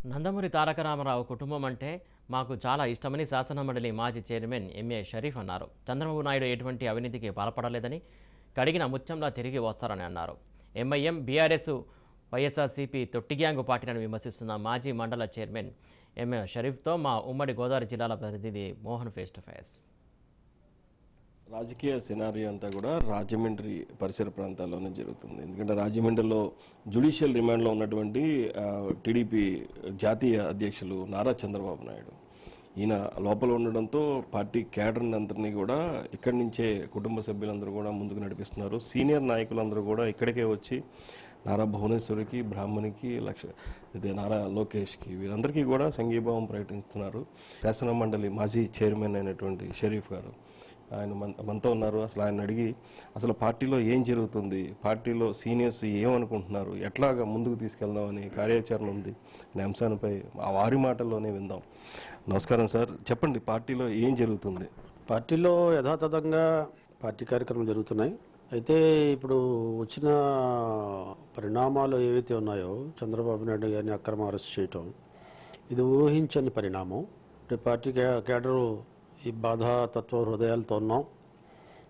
నందమూరి తారక రామారావు కుటుంబం అంటే మాకు చాలా ఇష్టమని శాసనమండలి మాజీ చైర్మన్ ఎంఏ షరీఫ్ అన్నారు. చంద్రబాబు నాయుడు ఎటువంటి అవినీతికి పాల్పడలేదని, కడిగిన ముత్యంలా తిరిగి వస్తారని అన్నారు. ఎంఐఎం, బీఆర్ఎస్, వైఎస్ఆర్సీపీ తొట్టి గ్యాంగు పార్టీలను విమర్శిస్తున్న మాజీ మండల చైర్మన్ ఎంఏ షరీఫ్తో మా ఉమ్మడి గోదావరి జిల్లాల ప్రతినిధి మోహన్ ఫేస్ టు ఫేస్. రాజకీయ సినారియో అంతా కూడా రాజమండ్రి పరిసర ప్రాంతాల్లోనే జరుగుతుంది. ఎందుకంటే రాజమండ్రిలో జ్యుడిషియల్ రిమాండ్లో ఉన్నటువంటి టీడీపీ జాతీయ అధ్యక్షులు నారా చంద్రబాబు నాయుడు ఈయన లోపల ఉండడంతో పార్టీ క్యాడర్ని అందరినీ కూడా ఇక్కడి నుంచే కుటుంబ సభ్యులందరూ కూడా ముందుకు నడిపిస్తున్నారు. సీనియర్ నాయకులందరూ కూడా ఇక్కడికే వచ్చి నారా భువనేశ్వరికి, బ్రాహ్మణికి, నారా లోకేష్కి వీరందరికీ కూడా సంఘీభావం ప్రకటిస్తున్నారు. శాసన మండలి మాజీ చైర్మన్ అయినటువంటి షరీఫ్ గారు ఆయన మనతో ఉన్నారు. అసలు ఆయన అడిగి అసలు పార్టీలో ఏం జరుగుతుంది, పార్టీలో సీనియర్స్ ఏమనుకుంటున్నారు, ఎట్లాగా ముందుకు తీసుకెళ్దామని కార్యాచరణ ఉంది అనే అంశాలపై ఆ వారి మాటల్లోనే విందాం. నమస్కారం సార్, చెప్పండి పార్టీలో ఏం జరుగుతుంది? పార్టీలో యథాతథంగా పార్టీ కార్యక్రమాలు జరుగుతున్నాయి. అయితే ఇప్పుడు వచ్చిన పరిణామాలు ఏవైతే ఉన్నాయో, చంద్రబాబు నాయుడు గారిని అక్రమ అరెస్ట్ చేయటం, ఇది ఊహించని పరిణామం. పార్టీ కేడరు ఈ బాధాతత్వ హృదయాలతో ఉన్నాం,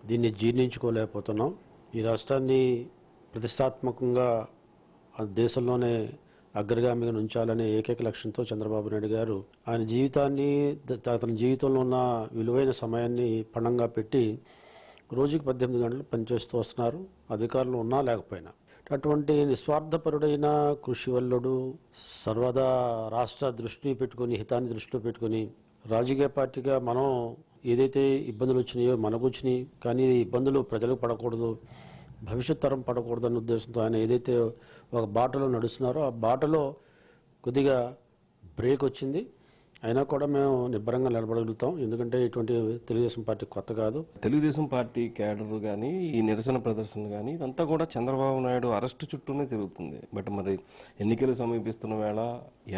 దీన్ని జీర్ణించుకోలేకపోతున్నాం. ఈ రాష్ట్రాన్ని ప్రతిష్టాత్మకంగా దేశంలోనే అగ్రగామిగా ఉంచాలనే ఏకైక లక్ష్యంతో చంద్రబాబు నాయుడు గారు ఆయన జీవితాన్ని, అతని జీవితంలో ఉన్న విలువైన సమయాన్ని పణంగా పెట్టి రోజుకి 18 గంటలు పనిచేస్తూ వస్తున్నారు, అధికారులు ఉన్నా లేకపోయినా. అటువంటి నిస్వార్థపరుడైన కృషివల్లుడు, సర్వదా రాష్ట్ర దృష్టిని పెట్టుకుని, హితాన్ని దృష్టిలో పెట్టుకుని, రాజకీయ పార్టీగా మనం ఏదైతే ఇబ్బందులు వచ్చినాయో మనకు వచ్చినాయి, కానీ ఇబ్బందులు ప్రజలకు పడకూడదు, భవిష్యత్ తరం పడకూడదు అనే ఉద్దేశంతో ఆయన ఏదైతే ఒక బాటలో నడుస్తున్నారో ఆ బాటలో కొద్దిగా బ్రేక్ వచ్చింది. అయినా కూడా మేము నిబ్బరంగా నిలబడగలుగుతాం. ఎందుకంటే ఇటువంటి తెలుగుదేశం పార్టీ కొత్త కాదు. తెలుగుదేశం పార్టీ క్యాడర్ కానీ ఈ నిరసన ప్రదర్శనలు కానీ ఇదంతా కూడా చంద్రబాబు నాయుడు అరెస్టు చుట్టూనే తిరుగుతుంది. బట్ మరి ఎన్నికలు సమీపిస్తున్న వేళ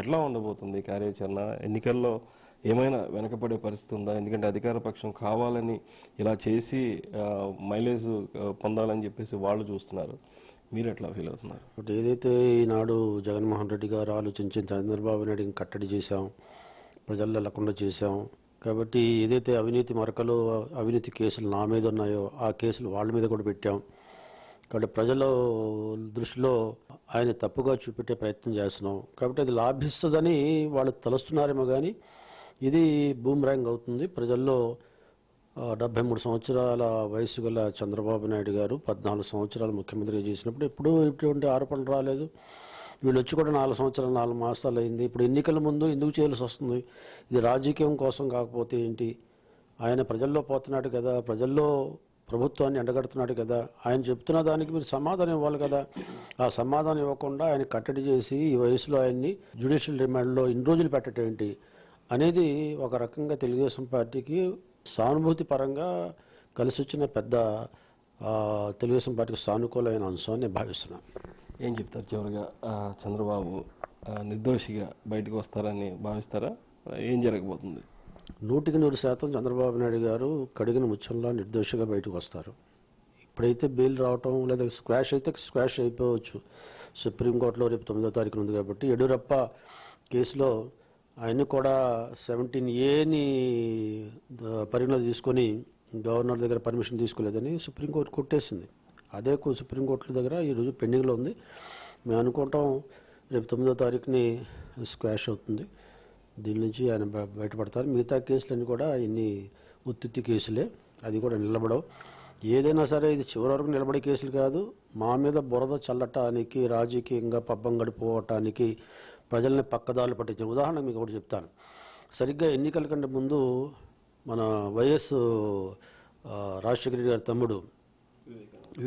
ఎట్లా ఉండబోతుంది కార్యాచరణ? ఎన్నికల్లో ఏమైనా వెనకబడే పరిస్థితి ఉందా? ఎందుకంటే అధికార పక్షం కావాలని ఇలా చేసి మైలేజ్ పొందాలని చెప్పేసి వాళ్ళు చూస్తున్నారు. మీరు ఎట్లా ఫీల్ అవుతున్నారు? ఏదైతే ఈనాడు జగన్మోహన్ రెడ్డి గారు ఆలోచించి చంద్రబాబు నాయుడు కట్టడి చేశాం, ప్రజల్లో లేకుండా చేశాం. కాబట్టి ఏదైతే అవినీతి మరకలు, అవినీతి కేసులు నా మీద ఉన్నాయో ఆ కేసులు వాళ్ళ మీద కూడా పెట్టాం. కాబట్టి ప్రజల దృష్టిలో ఆయన తప్పుగా చూపెట్టే ప్రయత్నం చేస్తున్నాం. కాబట్టి అది లాభిస్తుందని వాళ్ళు తలుస్తున్నారేమో, కానీ ఇది బూమ్రాంగ్ అవుతుంది. ప్రజల్లో 73 సంవత్సరాల వయసు గల చంద్రబాబు నాయుడు గారు 14 సంవత్సరాలు ముఖ్యమంత్రిగా చేసినప్పుడు ఎప్పుడూ ఇటువంటి ఆరోపణలు రాలేదు. వీళ్ళు వచ్చి కూడా 4 సంవత్సరాలు 4 మాసాలు అయింది. ఇప్పుడు ఎన్నికల ముందు ఎందుకు చేయాల్సి వస్తుంది? ఇది రాజకీయం కోసం కాకపోతే ఏంటి? ఆయన ప్రజల్లో పోతున్నాడు కదా, ప్రజల్లో ప్రభుత్వాన్ని ఎండగడుతున్నాడు కదా, ఆయన చెప్తున్న దానికి మీరు సమాధానం ఇవ్వాలి కదా. ఆ సమాధానం ఇవ్వకుండా ఆయన కట్టడి చేసి ఈ వయసులో ఆయన్ని జ్యుడిషియల్ రిమాండ్లో ఇన్ని రోజులు పెట్టడం ఏంటి అనేది ఒక రకంగా తెలుగుదేశం పార్టీకి సానుభూతి పరంగా కలిసి వచ్చిన పెద్ద తెలుగుదేశం పార్టీకి సానుకూలమైన అంశం అని నేను భావిస్తున్నాను. ఏం చెప్తారు చివరిగా? చంద్రబాబు నిర్దోషిగా బయటకు వస్తారని భావిస్తారా? ఏం జరగబోతుంది? 100% చంద్రబాబు నాయుడు గారు కడిగిన ముత్యంలో నిర్దోషిగా బయటకు వస్తారు. ఇప్పుడైతే బెయిల్ రావటం లేదా స్క్వాష్ అయితే స్క్వాష్ అయిపోవచ్చు. సుప్రీంకోర్టులో రేపు 9వ తారీఖున ఉంది కాబట్టి యడ్యూరప్ప కేసులో ఆయన కూడా 17A పరిగణలో తీసుకొని గవర్నర్ దగ్గర పర్మిషన్ తీసుకోలేదని సుప్రీంకోర్టు కొట్టేసింది. అదే సుప్రీంకోర్టు దగ్గర ఈరోజు పెండింగ్లో ఉంది. మేము అనుకుంటాం రేపు 9వ తారీఖుని స్క్వాష్ అవుతుంది, దీని నుంచి ఆయన బయటపడతారు. మిగతా కేసులన్నీ కూడా ఇన్ని ఉత్తుత్తి కేసులే, అది కూడా నిలబడవు. ఏదైనా సరే ఇది చివరి వరకు నిలబడే కేసులు కాదు. మా మీద బురద చల్లటానికి, రాజకీయంగా పబ్బం గడిపోవటానికి ప్రజల్ని పక్కదారులు పట్టించిన ఉదాహరణ మీకు ఒకటి చెప్తాను. సరిగ్గా ఎన్నికల కంటే ముందు మన వైఎస్ రాజశేఖర రెడ్డి గారి తమ్ముడు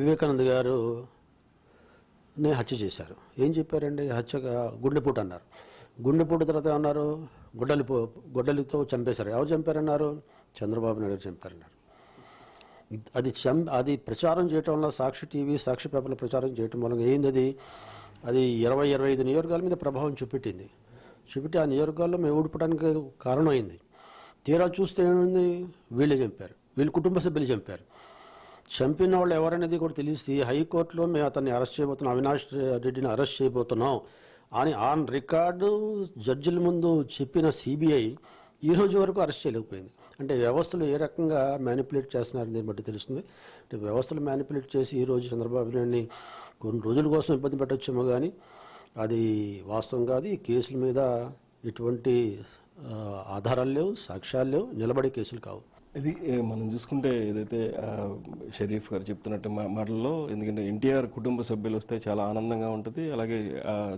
వివేకానంద గారుని హత్య చేశారు. ఏం చెప్పారండి? హత్యగా గుండెపోటు అన్నారు. గుండెపోటు తర్వాత ఏమన్నారు? గొడ్డలితో చంపేశారు. ఎవరు చంపారన్నారు? చంద్రబాబు నాయుడు గారు చంపారన్నారు. అది ప్రచారం చేయటం వల్ల సాక్షి టీవీ, సాక్షి పేపర్లో ప్రచారం చేయటం వల్ల ఏంది అది 20-25 నియోజకవర్గాల మీద ప్రభావం చూపెట్టి ఆ నియోజకవర్గాల్లో మేము ఓడిపోవడానికి కారణమైంది. తీరా చూస్తే ఏమైంది? వీళ్ళే చంపారు, వీళ్ళ కుటుంబ సభ్యులు చంపారు. చంపిన వాళ్ళు ఎవరనేది కూడా తెలిసి హైకోర్టులో మేము అతన్ని అరెస్ట్ చేయబోతున్నాం, అవినాష్ రెడ్డిని అరెస్ట్ చేయబోతున్నాం అని ఆన్ రికార్డు జడ్జిల ముందు చెప్పిన సిబిఐ ఈ రోజు వరకు అరెస్ట్ చేయలేకపోయింది. అంటే వ్యవస్థలు ఏ రకంగా మ్యానిపులేట్ చేస్తున్నారని దీన్ని బట్టి తెలుస్తుంది. అంటే వ్యవస్థలు మ్యానిపులేట్ చేసి ఈరోజు చంద్రబాబు నాయుడిని కొన్ని రోజుల కోసం ఇబ్బంది పెట్టొచ్చేమో కానీ అది వాస్తవం కాదు. ఈ కేసుల మీద ఎటువంటి ఆధారాలు లేవు, సాక్ష్యాలు లేవు, నిలబడే కేసులు కావు. ఇది మనం చూసుకుంటే ఏదైతే షరీఫ్ గారు చెప్తున్నట్టు మాటల్లో, ఎందుకంటే ఎన్టీఆర్ కుటుంబ సభ్యులు వస్తే చాలా ఆనందంగా ఉంటుంది. అలాగే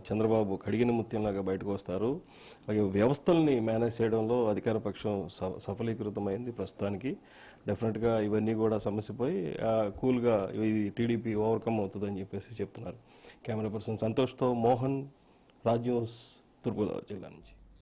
చంద్రబాబు కడిగిన ముత్యంలాగా బయటకు వస్తారు. అలాగే వ్యవస్థల్ని మేనేజ్ చేయడంలో అధికార పక్షం సఫలీకృతమైంది ప్రస్తుతానికి. డెఫినెట్గా ఇవన్నీ కూడా సమస్యపోయి కూల్గా ఇది టీడీపీ ఓవర్కమ్ అవుతుందని చెప్పేసి చెప్తున్నారు. కెమెరా పర్సన్ సంతోష్తో మోహన్, రాజ్ న్యూస్, తూర్పుగోదావరి జిల్లా నుంచి.